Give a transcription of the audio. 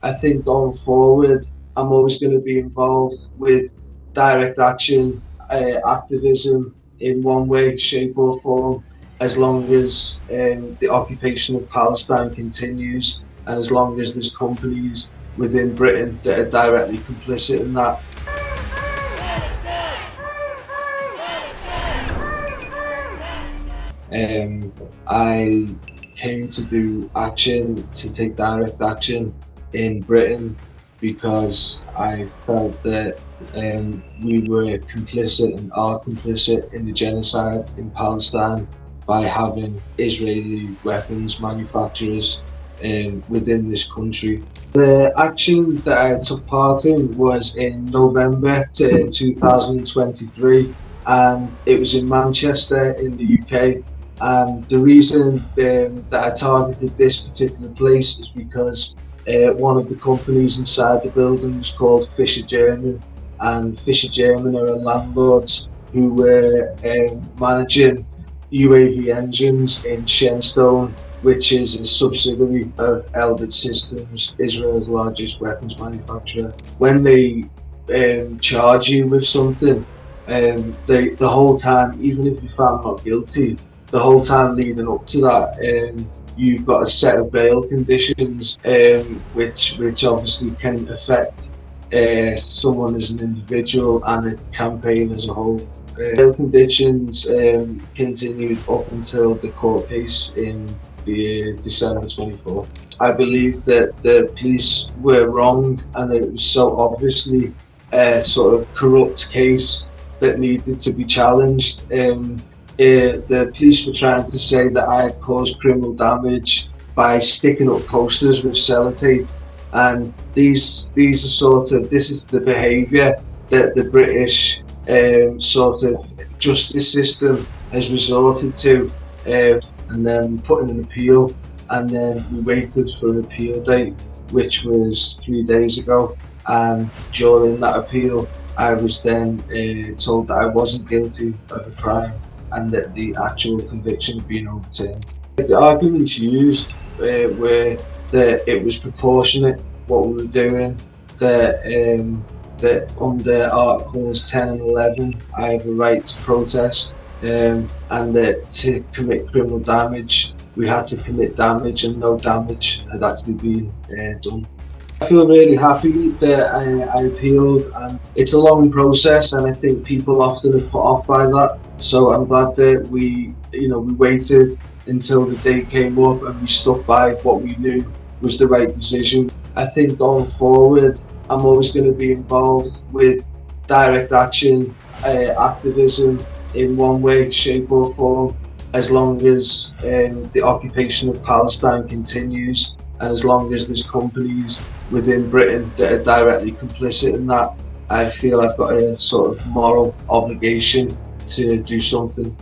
I think going forward, I'm always going to be involved with direct action, activism in one way, shape or form, as long as the occupation of Palestine continues and as long as there's companies within Britain that are directly complicit in that. I came to do action, to take direct action in Britain because I felt that we were complicit and are complicit in the genocide in Palestine by having Israeli weapons manufacturers within this country. The action that I took part in was in November 2023 and it was in Manchester in the UK. And the reason that I targeted this particular place is because one of the companies inside the building was called Fisher German, and Fisher German are landlords who were managing UAV engines in Shenstone, which is a subsidiary of Elbit Systems, Israel's largest weapons manufacturer. When they charge you with something, the whole time, even if you're found not guilty, the whole time leading up to that, you've got a set of bail conditions, which obviously can affect someone as an individual and a campaign as a whole. Bail conditions continued up until the court case in December 24. I believe that the police were wrong and that it was so obviously a sort of corrupt case that needed to be challenged. The police were trying to say that I had caused criminal damage by sticking up posters with sellotape, and this is the behaviour that the British sort of justice system has resorted to, and then we put in an appeal, and then we waited for an appeal date, which was 3 days ago, and during that appeal I was then told that I wasn't guilty of a crime and that the actual conviction had been overturned. The arguments used were that it was proportionate what we were doing, that under Articles 10 and 11 I have a right to protest, and that to commit criminal damage we had to commit damage and no damage had actually been done. I feel really happy that I appealed, and it's a long process and I think people often are put off by that. So I'm glad that we waited until the day came up and we stuck by what we knew was the right decision. I think going forward, I'm always going to be involved with direct action, activism in one way, shape or form, as long as the occupation of Palestine continues and as long as there's companies within Britain that are directly complicit in that. I feel I've got a sort of moral obligation to do something.